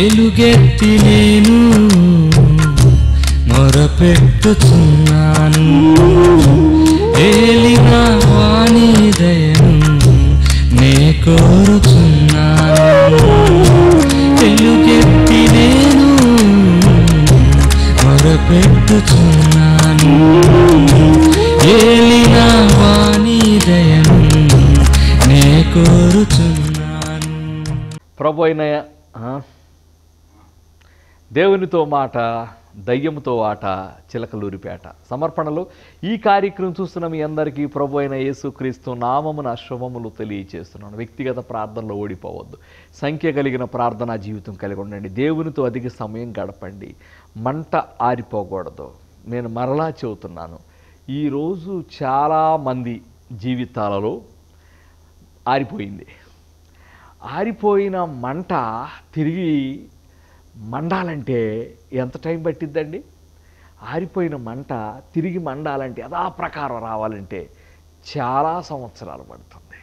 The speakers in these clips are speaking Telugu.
ఎలుగెత్తి నేను మొరపెట్టుచున్నాను. ఏలిన వాని దయను నే కోరుచున్నాను. ఎలుగెత్తి నేను మొరపెట్టుచున్నాను. ఏలిన వాని దయను నే కోరుచున్నాను. ప్రభు అయిన దేవునితో మాట, దయ్యముతో ఆట, చిలకలూరిపేట సమర్పణలు. ఈ కార్యక్రమం చూస్తున్న మీ అందరికీ ప్రభు అయిన యేసుక్రీస్తు నామమున శుభములు తెలియచేస్తున్నాను. వ్యక్తిగత ప్రార్థనలో ఓడిపోవద్దు. సంఖ్య కలిగిన ప్రార్థనా జీవితం కలిగి ఉండండి. దేవునితో అధిక సమయం గడపండి. మంట ఆరిపోకూడదు. నేను మరలా చెబుతున్నాను, ఈరోజు చాలామంది జీవితాలలో ఆరిపోయింది. ఆరిపోయిన మంట తిరిగి మండాలంటే ఎంత టైం పట్టిద్దండి? ఆరిపోయిన మంట తిరిగి మండాలంటే యథాప్రకారం రావాలంటే చాలా సంవత్సరాలు పడుతుంది,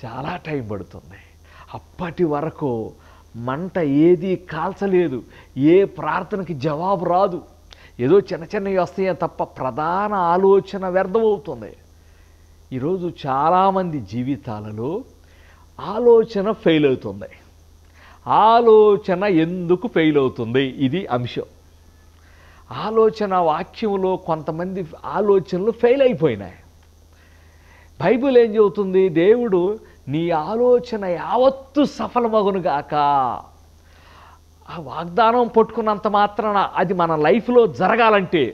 చాలా టైం పడుతుంది. అప్పటి వరకు మంట ఏది కాల్చలేదు, ఏ ప్రార్థనకి జవాబు రాదు. ఏదో చిన్న చిన్నవి వస్తాయే తప్ప ప్రధాన ఆలోచన వ్యర్థమవుతుంది. ఈరోజు చాలామంది జీవితాలలో ఆలోచన ఫెయిల్ అవుతుంది. ఆలోచన ఎందుకు ఫెయిల్ అవుతుంది? ఇది అంశం. ఆలోచన వాక్యంలో కొంతమంది ఆలోచనలు ఫెయిల్ అయిపోయినాయి. బైబిల్ ఏం చెబుతుంది? దేవుడు నీ ఆలోచన యావత్తు సఫలమగునుగాక. ఆ వాగ్దానం పట్టుకున్నంత మాత్రాన అది మన లైఫ్లో జరగాలంటే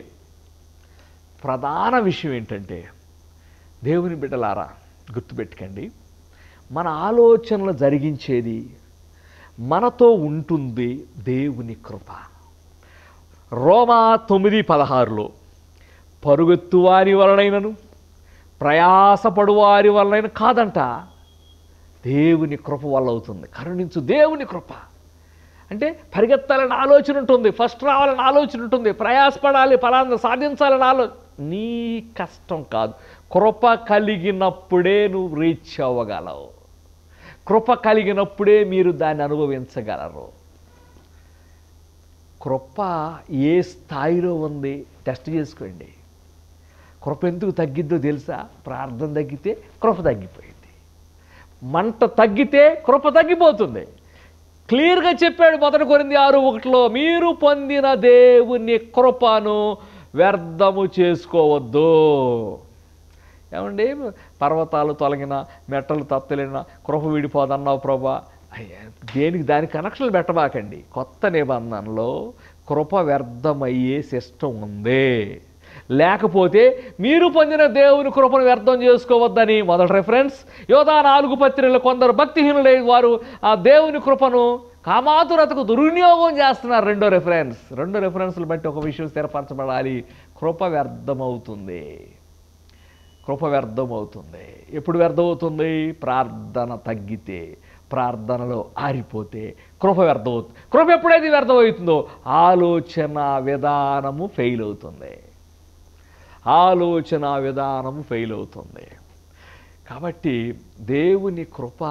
ప్రధాన విషయం ఏంటంటే, దేవుని బిడ్డలారా గుర్తుపెట్టుకోండి, మన ఆలోచనలు జరిగించేది, మనతో ఉంటుంది దేవుని కృప. రోమా 9:16 పరుగెత్తు వారి వలనైనను ప్రయాసపడు వారి వలనైన కాదంట, దేవుని కృప వల్ల అవుతుంది. కరుణించు దేవుని కృప అంటే పరిగెత్తాలని ఆలోచన ఉంటుంది, ఫస్ట్ రావాలని ఆలోచన ఉంటుంది, ప్రయాసపడాలి, ఫలాన్ని సాధించాలని ఆలోచన. నీ కష్టం కాదు, కృప కలిగినప్పుడే నువ్వు రీచ్ అవ్వగలవు. కృప కలిగినప్పుడే మీరు దాన్ని అనుభవించగలరు. కృప ఏ స్థాయిలో ఉంది టెస్ట్ చేసుకోండి. కృప ఎందుకు తగ్గిద్దో తెలుసా? ప్రార్థన తగ్గితే కృప తగ్గిపోయింది, మంట తగ్గితే కృప తగ్గిపోతుంది. క్లియర్గా చెప్పాడు 1 కొరింథీ 6:1 మీరు పొందిన దేవుని కృపను వ్యర్థము చేసుకోవద్దు. ఏమండి, పర్వతాలు తొలగిన, మెట్టలు తత్తలిన, కృప విడిపోదన్నావు ప్రభా. దేనికి దానికి కనెక్షన్లు పెట్టబాకండి. కొత్త నిబంధనలో కృప వ్యర్థమయ్యే సిస్టమ్ ఉంది. లేకపోతే మీరు పొందిన దేవుని కృపను వ్యర్థం చేసుకోవద్దని మొదటి రెఫరెన్స్. యోధా 4 పత్రికలు కొందరు భక్తిహీనులైన వారు ఆ దేవుని కృపను కామాతురతకు దుర్వినియోగం చేస్తున్నారు. రెండో రెఫరెన్స్లు బట్టి ఒక విషయం స్థిరపరచబడాలి, కృప వ్యర్థమవుతుంది. కృప వ్యర్థమవుతుంది. ఎప్పుడు వ్యర్థమవుతుంది? ప్రార్థన తగ్గితే, ప్రార్థనలో ఆరిపోతే కృప వ్యర్థమవుతుంది. కృప ఎప్పుడైతే వ్యర్థమవుతుందో ఆలోచన విధానము ఫెయిల్ అవుతుంది. ఆలోచన విధానము ఫెయిల్ అవుతుంది. కాబట్టి దేవుని కృప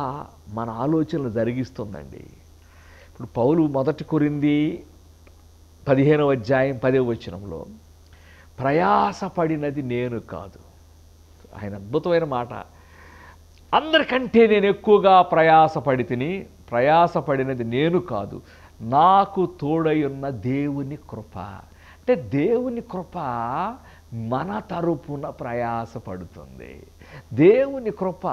మన ఆలోచనలు జరిగిస్తుందండి. ఇప్పుడు పౌలు 1 కొరింథీ 15:10 ప్రయాసపడినది నేను కాదు. ఆయన అద్భుతమైన మాట. అందరికంటే నేను ఎక్కువగా ప్రయాసపడినది నేను కాదు, నాకు తోడై ఉన్న దేవుని కృప. అంటే దేవుని కృప మన తరపున ప్రయాసపడుతుంది. దేవుని కృప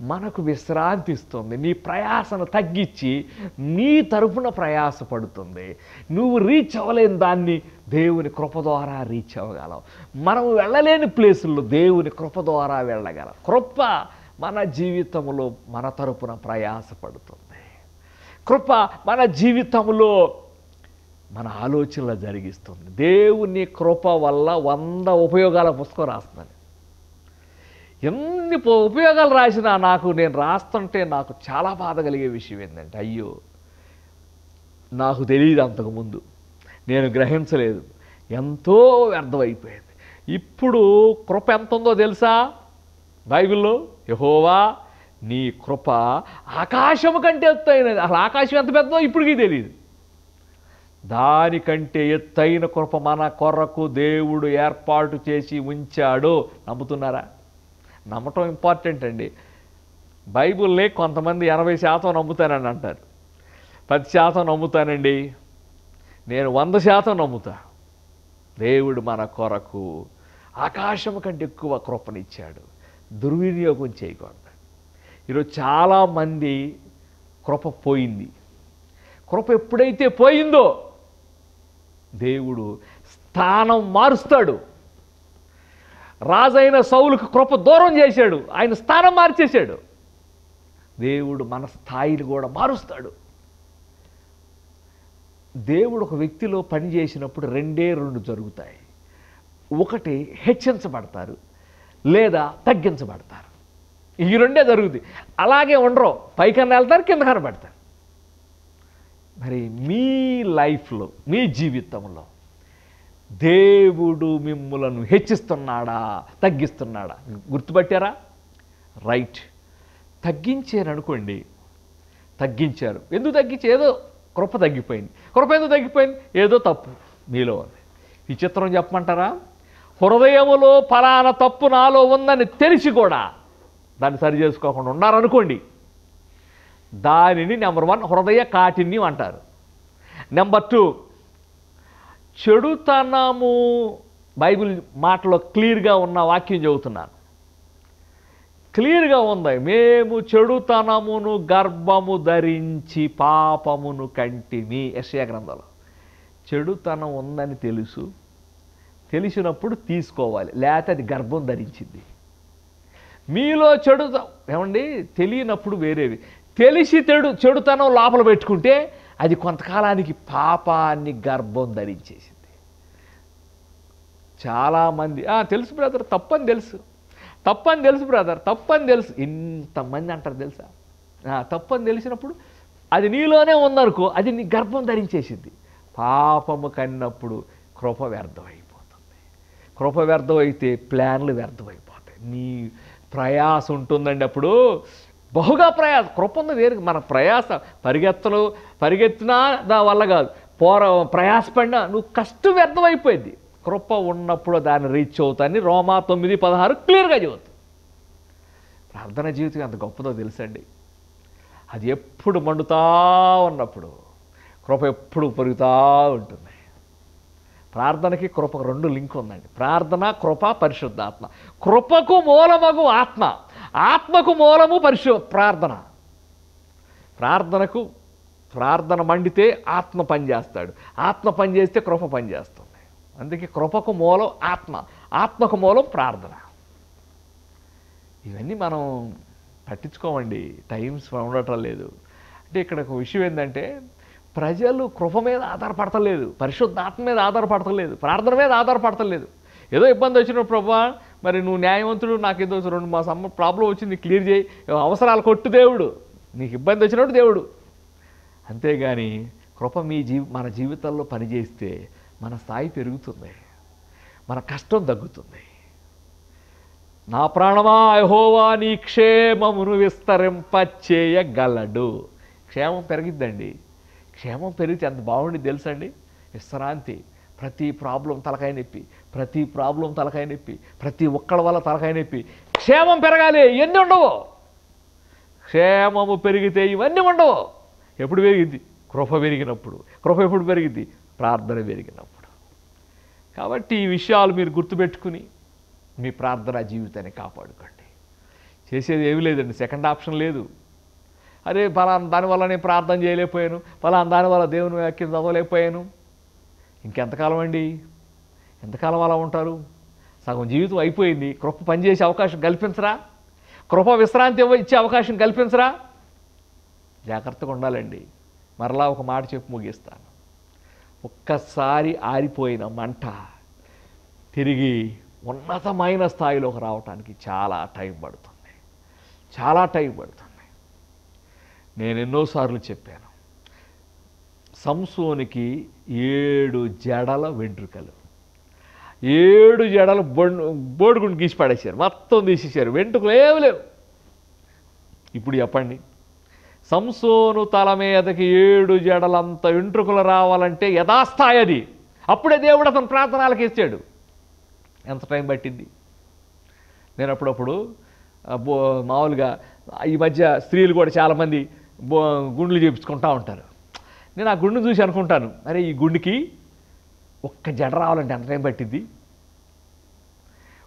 మనకు విశ్రాంతి ఇస్తుంది. నీ ప్రయాసను తగ్గించి నీ తరపున ప్రయాసపడుతుంది. నువ్వు రీచ్ అవ్వలేని దాన్ని దేవుని కృప ద్వారా రీచ్ అవ్వగలవు. మనం వెళ్ళలేని ప్లేసుల్లో దేవుని కృప ద్వారా వెళ్ళగలం. కృప మన జీవితంలో మన తరపున ప్రయాసపడుతుంది. కృప మన జీవితంలో మన ఆలోచనలు జరిగిస్తుంది. దేవుని కృప వల్ల 100 ఉపయోగాల పుస్తకం రాస్తున్నాను. ఎన్ని ఉపయోగాలు రాసినా నేను రాస్తుంటే నాకు చాలా బాధ కలిగే విషయం ఏంటంటే, అయ్యో నాకు తెలియదు, అంతకుముందు నేను గ్రహించలేదు, ఎంతో వ్యర్థమైపోయింది. ఇప్పుడు కృప ఎంత ఉందో తెలుసా? బైబిల్లో యెహోవా నీ కృప ఆకాశము కంటే ఎత్తైనది. అసలు ఆకాశం ఎంత పెద్దదో ఇప్పటికీ తెలియదు. దానికంటే ఎత్తైన కృప మన కొరకు దేవుడు ఏర్పాటు చేసి ఉంచాడు. నమ్ముతున్నారా? నమ్మటం ఇంపార్టెంట్ అండి. బైబిల్ని కొంతమంది 80% నమ్ముతానని అంటారు. 10% నమ్ముతానండి. నేను 100% నమ్ముతా. దేవుడు మన కొరకు ఆకాశం కంటే ఎక్కువ కృపనిచ్చాడు. దుర్వినియోగం చేయకూడదు. ఈరోజు చాలామంది కృప పోయింది. కృప ఎప్పుడైతే పోయిందో దేవుడు స్థానం మారుస్తాడు. రాజైన సౌలుకు కృప దూరం చేశాడు, ఆయన స్థానం మార్చేశాడు. దేవుడు మన స్థాయిని కూడా మారుస్తాడు. దేవుడు ఒక వ్యక్తిలో పని చేసినప్పుడు రెండే రెండు జరుగుతాయి. ఒకటి హెచ్చించబడతారు, లేదా తగ్గించబడతారు. ఈ రెండే జరుగుతాయి. అలాగే ఉండరు, పైకన్నా వెళ్తారు, కింద కనబడతారు. మరి మీ లైఫ్లో, మీ జీవితంలో దేవుడు మిమ్ములను హెచ్చిస్తున్నాడా, తగ్గిస్తున్నాడా? గుర్తుపట్టారా? రైట్. తగ్గించారనుకోండి, తగ్గించారు. ఎందుకు తగ్గించి? ఏదో కృప తగ్గిపోయింది. కృప ఎందుకు తగ్గిపోయింది? ఏదో తప్పు మీలో ఉంది. విచిత్రం చెప్పమంటారా? హృదయములో ఫలానా తప్పు నాలో ఉందని తెలిసి కూడా దాన్ని సరి చేసుకోకుండా ఉన్నారనుకోండి, దానిని నెంబర్ 1 హృదయ కాఠిన్యం అంటారు. నెంబర్ 2 చెడుతనము. బైబిల్ మాటలో క్లియర్గా ఉన్న వాక్యం చెబుతున్నాను. క్లియర్గా ఉంది. మేము చెడుతనమును గర్భము ధరించి పాపమును కంటిమి. యెషయా గ్రంథంలో చెడుతనం ఉందని తెలిసినప్పుడు తీసుకోవాలి, లేకపోతే అది గర్భం ధరించింది. మీలో ఏమండి, తెలియనప్పుడు వేరేవి. తెలిసి చెడుతనం లోపల పెట్టుకుంటే అది కొంతకాలానికి పాపాన్ని గర్భం ధరించేసింది. చాలామంది తెలుసు బ్రదర్, తప్పని తెలుసు బ్రదర్, తప్పని తెలుసు. ఇంతమంది అంటారు తెలుసా? తప్పని తెలిసినప్పుడు అది నీలోనే ఉందనుకో, అది నీ గర్భం ధరించేసింది. పాపము కన్నప్పుడు కృప వ్యర్థమైపోతుంది. కృప వ్యర్థమైతే ప్లాన్లు వ్యర్థమైపోతాయి. నీ ప్రయాస ఉంటుందండి. అప్పుడు బహుగా ప్రయాస. కృప ఉంది వేరు. మన ప్రయాస పరిగెత్తినా దా వల్ల కాదు, ప్రయాసపడినా నువ్వు కష్టం వ్యర్థమైపోయింది. కృప ఉన్నప్పుడు దాన్ని రీచ్ అవుతాయని రోమా 9:16 క్లియర్గా చెబుతుంది. ప్రార్థన జీవితం ఎంత గొప్పదో తెలుసండి. అది ఎప్పుడు మండుతూ ఉన్నప్పుడు కృప ఎప్పుడు పెరుగుతూ ఉంటుంది. ప్రార్థనకి కృపకు 2 లింక్ ఉందండి. ప్రార్థన, కృప, పరిశుద్ధాత్మ. కృపకు మూలమగు ఆత్మ, ఆత్మకు మూలము ప్రార్థన. ప్రార్థన మండితే ఆత్మ పనిచేస్తాడు, ఆత్మ పనిచేస్తే కృప పనిచేస్తుంది. అందుకే కృపకు మూలం ఆత్మ, ఆత్మకు మూలం ప్రార్థన. ఇవన్నీ మనం పట్టించుకోమండి, టైమ్స్ ఉండటం లేదు. అంటే ఇక్కడ ఒక విషయం ఏంటంటే, ప్రజలు కృప మీద ఆధారపడతలేదు, పరిశుద్ధాత్మ మీద ఆధారపడతలేదు, ప్రార్థన మీద ఆధారపడతలేదు. ఏదో ఇబ్బంది వచ్చినప్పుడు, ప్రభా మరి నువ్వు న్యాయవంతుడు, నాకు ఏదో 2 మా ప్రాబ్లం వచ్చింది, క్లియర్ చేయి, అవసరాలు కొట్టు దేవుడు, నీకు ఇబ్బంది వచ్చినప్పుడు దేవుడు. అంతేగాని కృప మన జీవితాల్లో పనిచేస్తే మన స్థాయి పెరుగుతుంది, మన కష్టం తగ్గుతుంది. నా ప్రాణమా యెహోవా నీ క్షేమమును విస్తరింపచేయగలడు. క్షేమం పెరిగిద్దండి. క్షేమం పెరిగితే ఎంత బాగుండి తెలుసండి. విశ్రాంతి. ప్రతి ప్రాబ్లం తలకాయ నొప్పి, ప్రతి ఒక్కళ్ళ వల్ల తలకాయ నొప్పి. క్షేమం పెరగాలి, ఇవన్నీ ఉండవు. క్షేమము పెరిగితే ఇవన్నీ ఉండవు. ఎప్పుడు పెరిగిద్ది? కృప పెరిగినప్పుడు. కృప ఎప్పుడు పెరిగిద్ది? ప్రార్థన పెరిగినప్పుడు. కాబట్టి ఈ విషయాలు మీరు గుర్తుపెట్టుకుని మీ ప్రార్థనా జీవితాన్ని కాపాడుకోండి. చేసేది ఏమీ లేదండి, సెకండ్ ఆప్షన్ లేదు. అరే ఫలానా దానివల్ల నేను ప్రార్థన చేయలేకపోయాను, ఫలానా దానివల్ల దేవుని వాక్యం చదవలేకపోయాను. ఇంకెంతకాలం అండి? ఎంతకాలం అలా ఉంటారు? సగం జీవితం అయిపోయింది. కృప పనిచేసే అవకాశం కల్పించరా? కృప విశ్రాంతి ఇచ్చే అవకాశం కల్పించరా? జాగ్రత్తగా ఉండాలండి. మరలా ఒక మాట చెప్పి ముగిస్తాను. ఒక్కసారి ఆరిపోయిన మంట తిరిగి ఉన్నతమైన స్థాయిలోకి రావటానికి చాలా టైం పడుతుంది. నేను ఎన్నోసార్లు చెప్పాను, సంసోనికి 7 జడల వెంట్రుకలు, 7 జడలు బోడిగుండు గీసి పడేశారు, మొత్తం తీసేశారు, వెంట్రుకలు ఏమి లేవు. ఇప్పుడు చెప్పండి, సంసోను తల మీదకి 7 జడలంత వెంట్రుకలు రావాలంటే యథాస్థాయి అది. అప్పుడే దేవుడు అతను ప్రార్థనలకు ఇచ్చాడు. ఎంత టైం పట్టింది? నేను అప్పుడప్పుడు మామూలుగా ఈ మధ్య స్త్రీలు కూడా చాలామంది గుండ్లు చేయించుకుంటూ ఉంటారు. నేను ఆ గుండు చూసి అనుకుంటాను, అరే ఈ గుండుకి ఒక్క జడ రావాలంటే ఎంత టైం పట్టింది?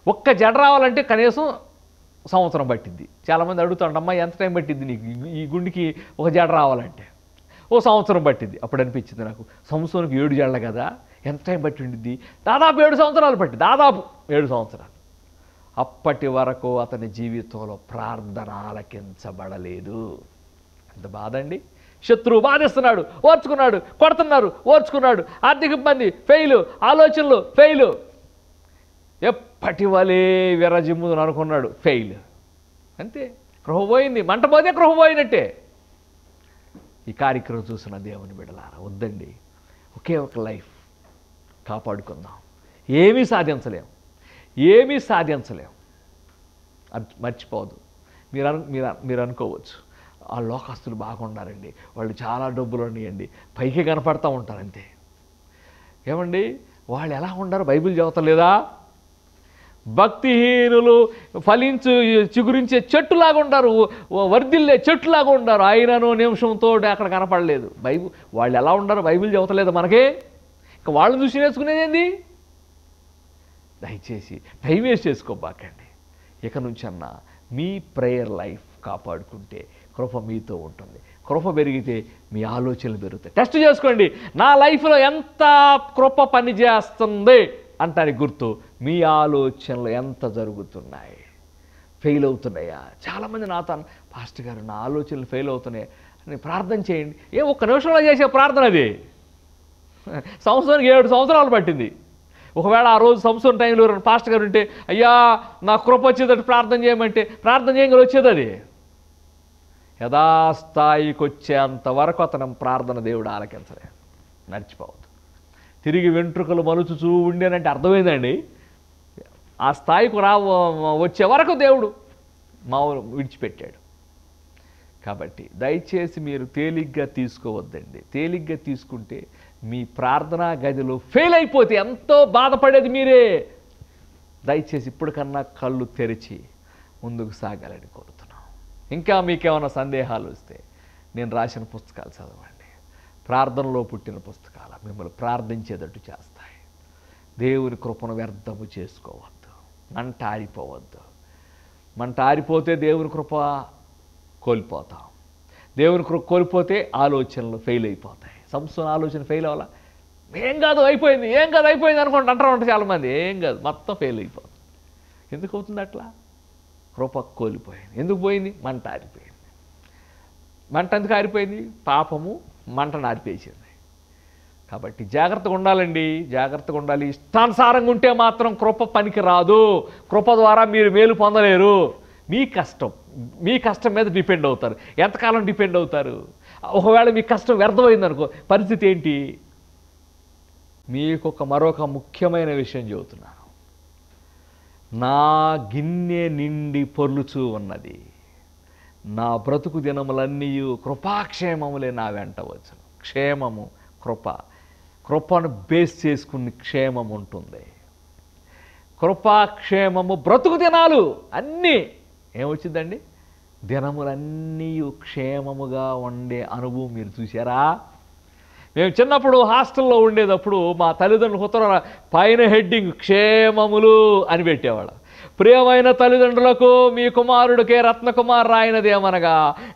ఒక్క జడ రావాలంటే కనీసం సంవత్సరం పట్టింది. చాలామంది అడుగుతాడు, అమ్మా ఎంత టైం పట్టింది నీకు ఈ గుండెకి ఒక జడ రావాలంటే? ఓ సంవత్సరం పట్టింది. అప్పుడు అనిపించింది నాకు, సంవత్సరానికి 7 జడలు కదా, ఎంత టైం పట్టి ఉండిద్ది? దాదాపు 7 సంవత్సరాలు పట్టింది. దాదాపు 7 సంవత్సరాలు. అప్పటి వరకు అతని జీవితంలో ప్రార్థన ఆలకించబడలేదు. ఎంత బాధ అండి. శత్రువు బాధిస్తున్నాడు, ఓర్చుకున్నాడు, కొడుతున్నారు, ఓర్చుకున్నాడు, ఆర్థిక ఇబ్బంది, ఫెయిలు, ఆలోచనలు ఫెయిలు, ఎప్పటి వలే విరజిమ్ముదని అనుకున్నాడు, ఫెయిల్. అంతే, కృప పోయింది. మంట పోతే కృప పోయినట్టే. ఈ కార్యక్రమం చూసిన దేవుని బిడ్డలారా, వద్దండి, ఒకే ఒక లైఫ్ కాపాడుకుందాం. ఏమీ సాధించలేం. అది మర్చిపోదు. మీరు అనుకోవచ్చు, ఆ లోకస్తులు బాగున్నారండి, వాళ్ళు చాలా డబ్బులు ఉన్నాయండి, పైకి కనపడతా ఉంటారు అంతే. ఏమండి, వాళ్ళు ఎలా ఉన్నారు? బైబిల్ చదవలేదా? భక్తిహీనులు ఫలించు చిగురించే చెట్టులాగా ఉంటారు, వర్ధిల్లే చెట్టులాగా ఉంటారు, ఆయనను నిమిషంతో అక్కడ కనపడలేదు. వాళ్ళు ఎలా ఉంటారు? బైబిల్ చదవలేదు మనకే. ఇంకా వాళ్ళని చూసి నేర్చుకునేది ఏంది? దయచేసి టైం వేస్ట్ చేసుకోబాకండి. ఇక నుంచి అన్నా మీ ప్రేయర్ లైఫ్ కాపాడుకుంటే కృప మీతో ఉంటుంది. కృప పెరిగితే మీ ఆలోచనలు పెరుగుతాయి. టెస్ట్ చేసుకోండి, నా లైఫ్లో ఎంత కృప పనిచేస్తుంది అంటానికి గుర్తు మీ ఆలోచనలు ఎంత జరుగుతున్నాయి, ఫెయిల్ అవుతున్నాయా? చాలామంది నాతో, పాస్టర్ గారు నా ఆలోచనలు ఫెయిల్ అవుతున్నాయి అని ప్రార్థన చేయండి. ఒక్క నిమిషంలో చేసే ప్రార్థన అది. సంవత్సరానికి 7 సంవత్సరాలు పట్టింది. ఒకవేళ ఆ రోజు సంవత్సరం టైంలో పాస్టర్ గారు ఉంటే, అయ్యా నా కృప వచ్చేటట్టు ప్రార్థన చేయమంటే ప్రార్థన చేయగలి వచ్చేది. అది యథాస్థాయికి వచ్చేంత వరకు అతను ప్రార్థన దేవుడు ఆలకించలే. మర్చిపోవద్దు. తిరిగి వెంట్రుకలు మలుచుచూ ఉండేనంటే అర్థమైందండి, ఆ స్థాయికి వచ్చే వరకు దేవుడు మామూలు విడిచిపెట్టాడు. కాబట్టి దయచేసి మీరు తేలిగ్గా తీసుకోవద్దండి. తేలిగ్గా తీసుకుంటే మీ ప్రార్థనా గదిలో ఫెయిల్ అయిపోతే ఎంతో బాధపడేది మీరే. దయచేసి ఇప్పటికన్నా కళ్ళు తెరిచి ముందుకు సాగాలని కోరుతున్నాం. ఇంకా మీకేమైనా సందేహాలు వస్తే నేను రాసిన పుస్తకాలు చదవండి. ప్రార్థనలో పుట్టిన పుస్తకాలు మిమ్మల్ని ప్రార్థించేటట్టు చేస్తాయి. దేవుని కృపను వ్యర్థము చేసుకోవద్దు. మంట ఆరిపోవద్దు. మంట ఆరిపోతే దేవుని కృప కోల్పోతాం. దేవుని కృప కోల్పోతే ఆలోచనలు ఫెయిల్ అయిపోతాయి. సంస్థన ఆలోచన ఫెయిల్ అవ్వాలా? ఏం కాదు అయిపోయింది అనుకుంటే అంటారు చాలామంది. ఏం కాదు, మొత్తం ఫెయిల్ అయిపోతుంది. ఎందుకు అవుతుంది అట్లా? కృప కోల్పోయింది. ఎందుకు పోయింది? మంట ఆరిపోయింది. మంట ఎందుకు ఆరిపోయింది? పాపము మంటను ఆరిపేసింది. కాబట్టి జాగ్రత్తగా ఉండాలండి, జాగ్రత్తగా ఉండాలి. ఇష్టానుసారంగా ఉంటే మాత్రం కృప పనికి రాదు. కృప ద్వారా మీరు మేలు పొందలేరు. మీ కష్టం మీద డిపెండ్ అవుతారు. ఎంతకాలం డిపెండ్ అవుతారు? ఒకవేళ మీ కష్టం వ్యర్థమైందనుకో, పరిస్థితి ఏంటి? మీకు మరొక ముఖ్యమైన విషయం చెబుతున్నాను. నా గిన్నె నిండి పొర్లుచూ ఉన్నది, నా బ్రతుకు దినములన్నీ కృపాక్షేమములే నా వెంట వచ్చును. క్షేమము, కృపను బేస్ చేసుకుని క్షేమం ఉంటుంది. కృపాక్షేమము, బ్రతుకు దినాలు అన్నీ ఏమొచ్చిందండి? దినములన్నీ క్షేమముగా ఉండే అనుభవం మీరు చూసారా? మేము చిన్నప్పుడు హాస్టల్లో ఉండేటప్పుడు మా తల్లిదండ్రులు ఉత్తరం పైన హెడ్డింగ్ క్షేమములు అని పెట్టేవాళ్ళు. ప్రియమైన తల్లిదండ్రులకు మీ కుమారుడికే రత్నకుమార్ రాయినదేమనగా,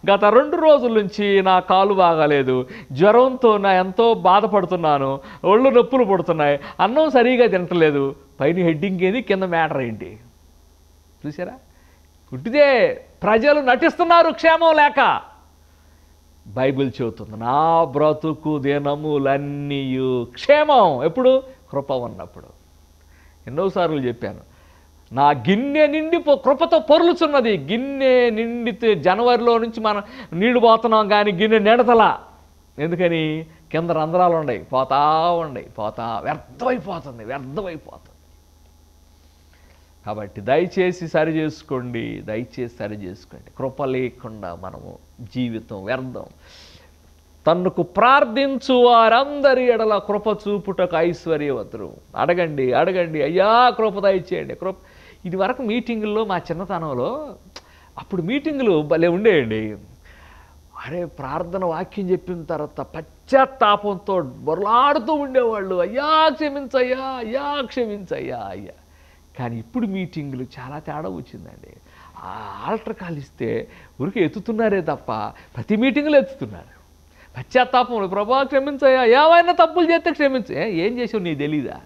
గత 2 రోజుల నుంచి నా కాలు బాగాలేదు, జ్వరంతో నా ఎంతో బాధపడుతున్నాను, ఒళ్ళు నొప్పులు పుడుతున్నాయి, అన్నం సరిగా తింటలేదు. పైన హెడ్డింగ్ ఏది, కింద మ్యాటర్ ఏంటి? చూసారా? పుట్టిదే ప్రజలు నటిస్తున్నారు క్షేమం లేక. బైబిల్ చెబుతుంది నా బ్రతుకు దినములన్నీ క్షేమం. ఎప్పుడు? కృప ఉన్నప్పుడు. ఎన్నోసార్లు చెప్పాను, నా గిన్నె నిండి కృపతో పొర్లుచున్నది. గిన్నె నిండితే జనవరిలో నుంచి మనం నీళ్లు పోతున్నాం కానీ గిన్నె నిండతలా. ఎందుకని? కింద రంధ్రాలు ఉన్నాయి, పోతా వ్యర్థమైపోతుంది. కాబట్టి దయచేసి సరి చేసుకోండి, దయచేసి సరి చేసుకోండి. కృప లేకుండా మనము జీవితం వ్యర్థం. తన్నుకు ప్రార్థించు వారందరి ఎడల కృప చూపుటకు ఐశ్వర్యవంతుడు. అడగండి అడగండి, అయ్యా కృప దయచేయండి, కృప. ఇది వరకు మీటింగుల్లో మా చిన్నతనంలో అప్పుడు మీటింగులు భలే ఉండేయండి. అరే ప్రార్థన వాక్యం చెప్పిన తర్వాత పశ్చాత్తాపంతో బొరలాడుతూ ఉండేవాళ్ళు, అయ్యా క్షమించయ్యా, అయ్యా క్షమించయ్యా అయ్యా. కానీ ఇప్పుడు మీటింగులు చాలా తేడా వచ్చిందండి. ఆ ఆల్టర్ కాల్ ఇస్తే ఊరికి ఎత్తుతున్నారే తప్ప ప్రతి మీటింగులు ఎత్తుతున్నారు. పశ్చాత్తాపంలో ప్రభా క్షమించయ్యా, ఏమైనా తప్పులు చేస్తే క్షమించే, ఏం చేసావు నీకు తెలీదా?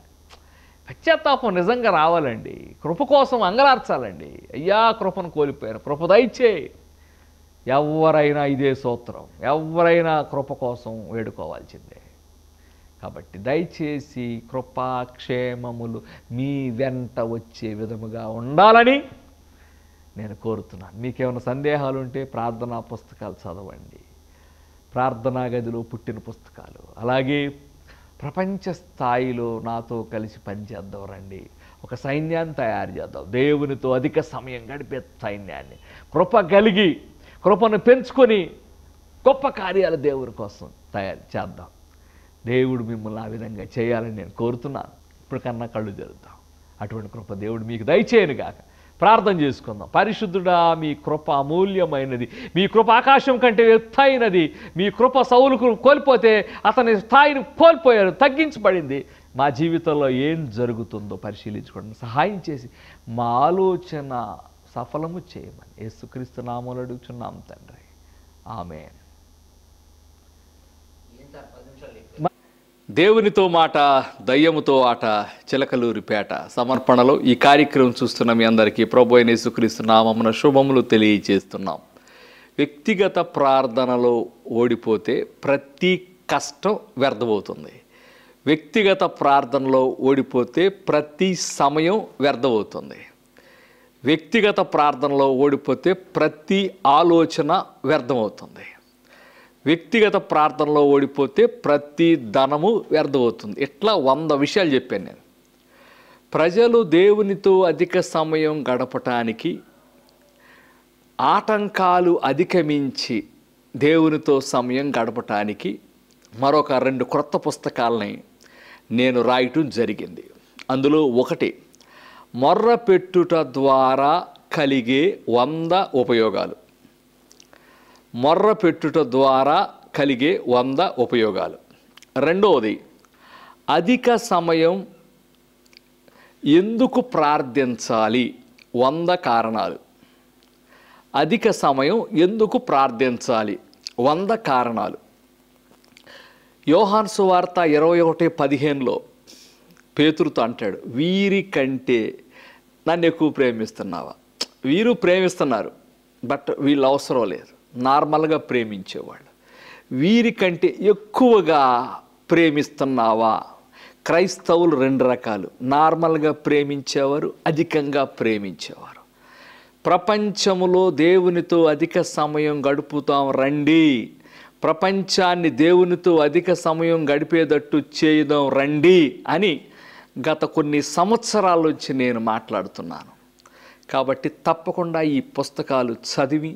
పశ్చాత్తాపం నిజంగా రావాలండి. కృప కోసం అంగలార్చాలండి. అయ్యా కృపను కోల్పోయాను, కృప దయచేయి. ఎవరైనా ఇదే సూత్రం, ఎవరైనా కృప కోసం వేడుకోవాల్సిందే. కాబట్టి దయచేసి కృపాక్షేమములు మీ వెంట వచ్చే విధముగా ఉండాలని నేను కోరుతున్నాను. మీకేమైనా సందేహాలు ఉంటే ప్రార్థనా పుస్తకాలు చదవండి, ప్రార్థనా గదిలో పుట్టిన పుస్తకాలు. అలాగే ప్రపంచ స్థాయిలో నాతో కలిసి పనిచేద్దాం రండి. ఒక సైన్యాన్ని తయారు చేద్దాం, దేవునితో అధిక సమయం గడిపే సైన్యాన్ని. కృప కలిగి కృపను పెంచుకొని గొప్ప కార్యాలు దేవుని కోసం తయారు చేద్దాం. దేవుడు మిమ్మల్ని ఆ విధంగా చేయాలని నేను కోరుతున్నాను. ఇప్పటికన్నా కళ్ళు తెరుద్దాం. అటువంటి కృప దేవుడు మీకు దయచేయను గాక. ప్రార్థన చేసుకుందాం. పరిశుద్ధుడా, మీ కృప అమూల్యమైనది, మీ కృప ఆకాశం కంటే ఎత్తైనది. మీ కృప సౌలుకు కోల్పోతే అతని స్థాయిని కోల్పోయారు, తగ్గించబడింది. మా జీవితంలో ఏం జరుగుతుందో పరిశీలించుకోండి, సహాయం చేసి మా ఆలోచన సఫలము చేయమని యేసుక్రీస్తు నామములో అడుగుచున్నాం తండ్రి, ఆమేన్. దేవునితో మాట, దయ్యముతో ఆట, చిలకలూరిపేట సమర్పణలో ఈ కార్యక్రమం చూస్తున్న మీ అందరికీ ప్రభు అయిన యేసుక్రీస్తు నామమున శుభములు తెలియజేస్తున్నాం. వ్యక్తిగత ప్రార్థనలో ఓడిపోతే ప్రతి కష్టం వ్యర్థమవుతుంది. వ్యక్తిగత ప్రార్థనలో ఓడిపోతే ప్రతి సమయం వ్యర్థమవుతుంది. వ్యక్తిగత ప్రార్థనలో ఓడిపోతే ప్రతి ఆలోచన వ్యర్థమవుతుంది. వ్యక్తిగత ప్రార్థనలో ఓడిపోతే ప్రతి ధనము వ్యర్థమవుతుంది. ఇట్లా 100 విషయాలు చెప్పాను నేను. ప్రజలు దేవునితో అధిక సమయం గడపటానికి ఆటంకాలు అధిగమించి దేవునితో సమయం గడపటానికి మరొక 2 క్రొత్త పుస్తకాలని నేను రాయటం జరిగింది. అందులో ఒకటి, మొర్ర పెట్టుట ద్వారా కలిగే 100 ఉపయోగాలు. మొర్ర పెట్టుట ద్వారా కలిగే 100 ఉపయోగాలు. రెండవది, అధిక సమయం ఎందుకు ప్రార్థించాలి 100 కారణాలు. అధిక సమయం ఎందుకు ప్రార్థించాలి 100 కారణాలు. యోహాను సువార్త 21:15లో పేతురుతో అంటాడు, వీరి కంటే నన్ను ఎక్కువ ప్రేమిస్తున్నావా? వీరు ప్రేమిస్తున్నారు, బట్ వీళ్ళు అవసరం లేదు, నార్మల్గా ప్రేమించేవాళ్ళు. వీరికంటే ఎక్కువగా ప్రేమిస్తున్నావా? క్రైస్తవులు 2 రకాలు, నార్మల్గా ప్రేమించేవారు, అధికంగా ప్రేమించేవారు. ప్రపంచములో దేవునితో అధిక సమయం గడుపుతాం రండి, ప్రపంచాన్ని దేవునితో అధిక సమయం గడిపేటట్టు చేద్దాం రండి అని గత కొన్ని సంవత్సరాల నుంచి నేను మాట్లాడుతున్నాను. కాబట్టి తప్పకుండా ఈ పుస్తకాలు చదివి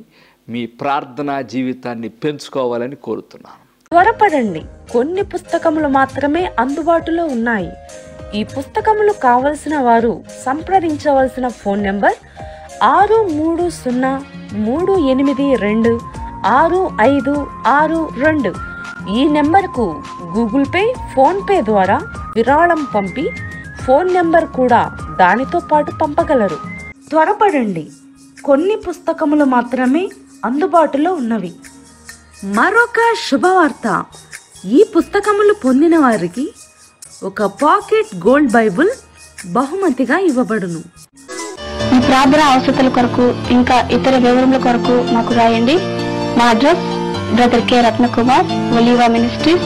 మీ ప్రార్థనా జీవితాన్ని పెంచుకోవాలని కోరుతున్నాను. త్వరపడండి, కొన్ని పుస్తకములు మాత్రమే అందుబాటులో ఉన్నాయి. ఈ పుస్తకములు కావలసిన వారు సంప్రదించవలసిన ఫోన్ నెంబర్ 6338265562. ఈ నెంబర్కు గూగుల్ పే, ఫోన్ పే ద్వారా విరాళం పంపి ఫోన్ నెంబర్ కూడా దానితో పాటు పంపగలరు. త్వరపడండి, కొన్ని పుస్తకములు మాత్రమే అందుబాటులో ఉన్నవి. మరొక శుభవార్త, ఈ పుస్తకములు పొందిన వారికి ఒక పాకెట్ గోల్డ్ బైబుల్ బహుమతిగా ఇవ్వబడును. మీ ప్రార్థన అవసరాల కొరకు ఇంకా ఇతర వివరముల కొరకు మాకు రాయండి. మా address brother K Ratnakumar, Oliva ministries,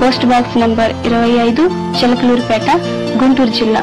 post box number 25, Chilakaluripet, Guntur జిల్లా.